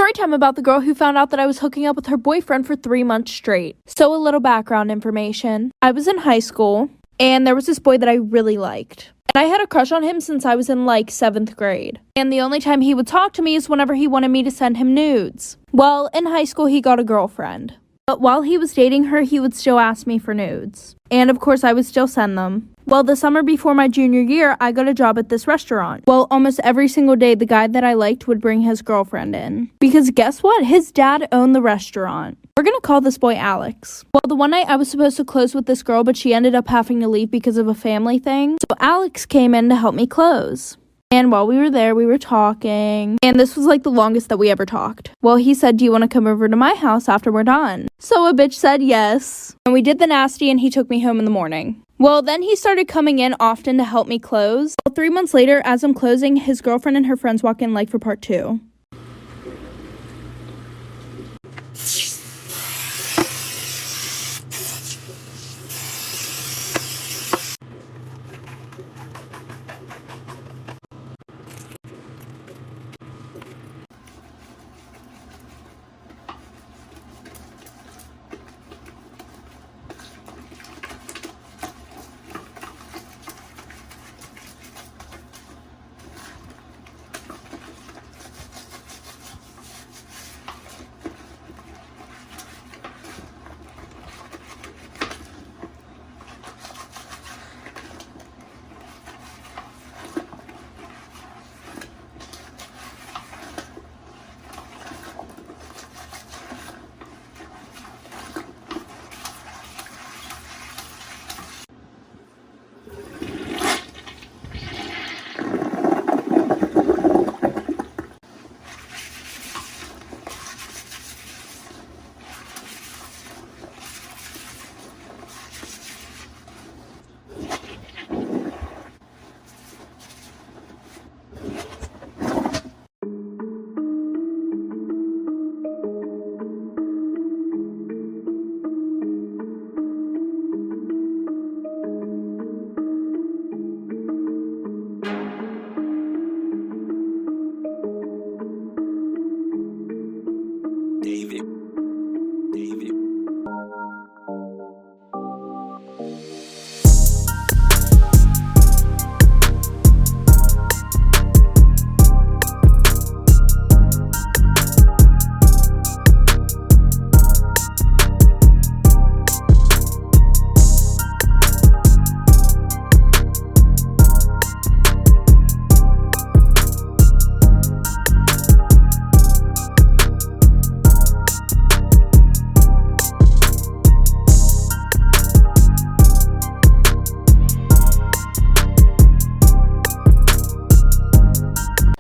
Story time about the girl who found out that I was hooking up with her boyfriend for 3 months straight. So a little background information. I was in high school, and there was this boy that I really liked. And I had a crush on him since I was in 7th grade. And the only time he would talk to me is whenever he wanted me to send him nudes. Well, in high school, he got a girlfriend. But while he was dating her, he would still ask me for nudes. And of course, I would still send them. Well, the summer before my junior year, I got a job at this restaurant. Well, almost every single day, the guy that I liked would bring his girlfriend in. Because guess what? His dad owned the restaurant. We're gonna call this boy Alex. Well, the one night I was supposed to close with this girl, but she ended up having to leave because of a family thing. So Alex came in to help me close. And while we were there, we were talking. And this was the longest that we ever talked. Well, he said, "Do you want to come over to my house after we're done?" So a bitch said yes. And we did the nasty and he took me home in the morning. Well, then he started coming in often to help me close. Well, 3 months later, as I'm closing, his girlfriend and her friends walk in for part 2.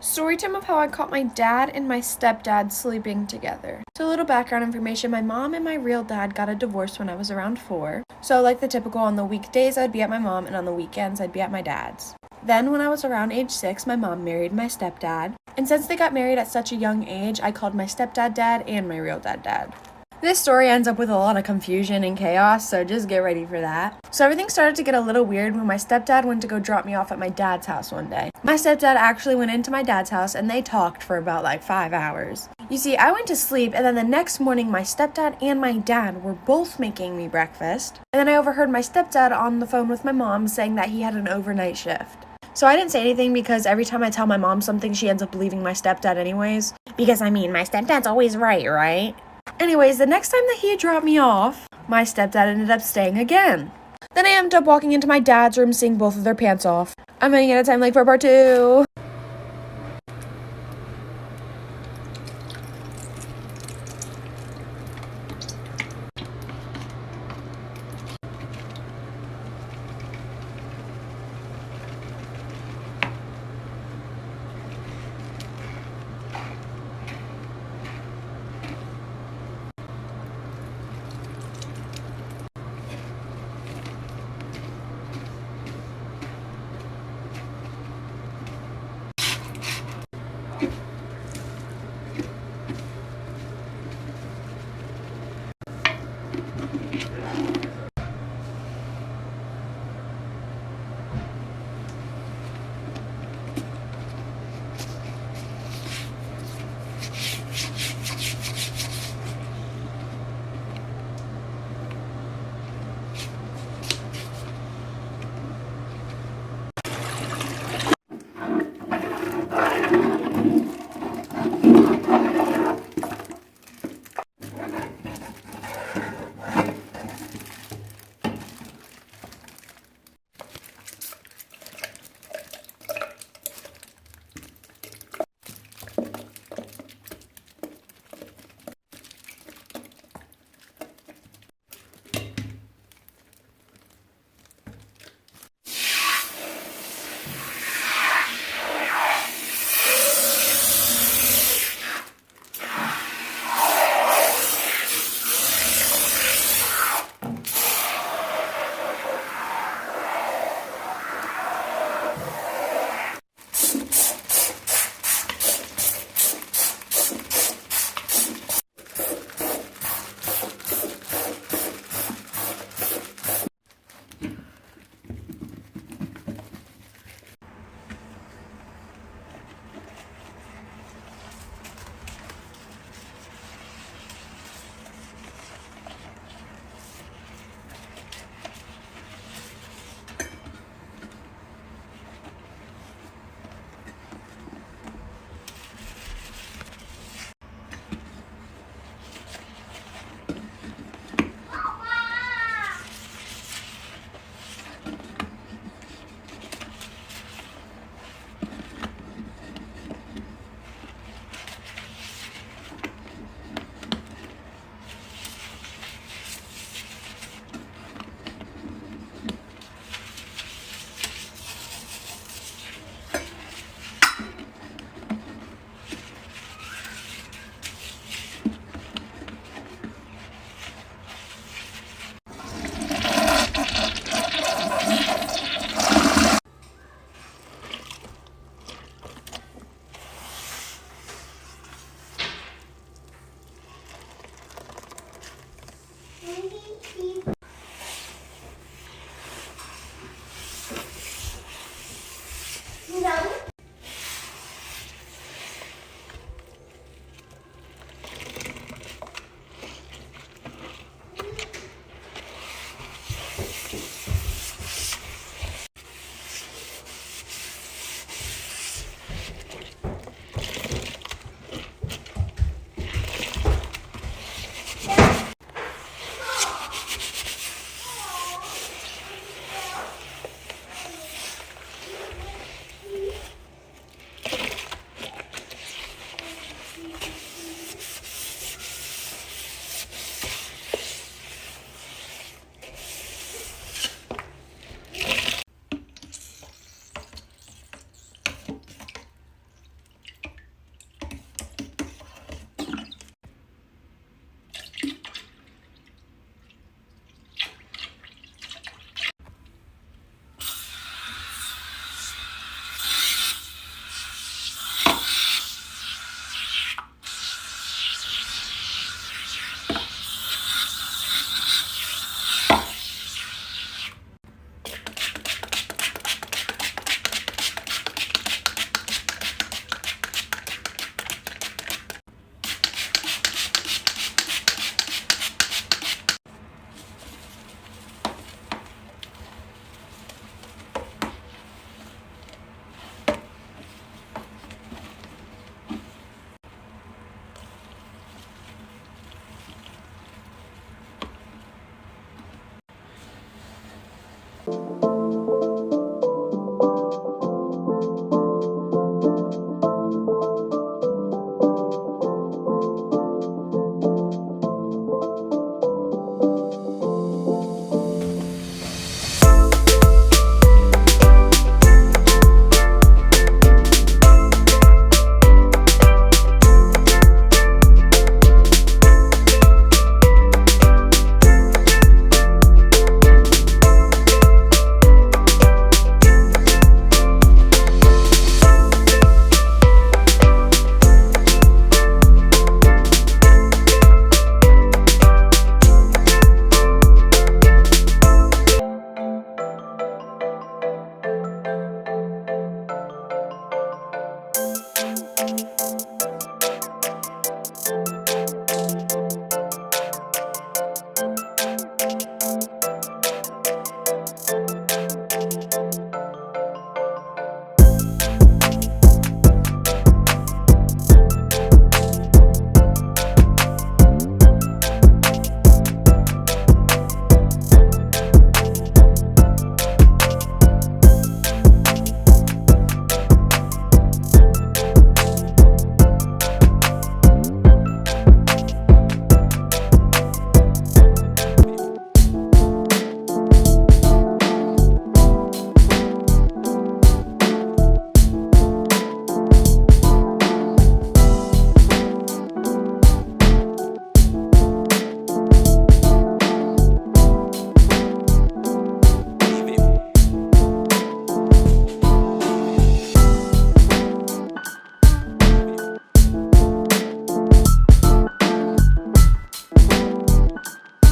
Story time of how I caught my dad and my stepdad sleeping together. So a little background information, my mom and my real dad got a divorce when I was around 4. So like the typical, on the weekdays I'd be at my mom and on the weekends I'd be at my dad's. Then when I was around age 6, my mom married my stepdad. And since they got married at such a young age, I called my stepdad dad and my real dad. This story ends up with a lot of confusion and chaos, so just get ready for that. So everything started to get a little weird when my stepdad went to go drop me off at my dad's house one day. My stepdad actually went into my dad's house and they talked for about 5 hours. You see, I went to sleep and then the next morning my stepdad and my dad were both making me breakfast. And then I overheard my stepdad on the phone with my mom saying that he had an overnight shift. So I didn't say anything because every time I tell my mom something, she ends up believing my stepdad anyways. Because my stepdad's always right? Anyways, the next time that he dropped me off, my stepdad ended up staying again. Then I ended up walking into my dad's room, seeing both of their pants off. I'm running out of time for part 2. teeth.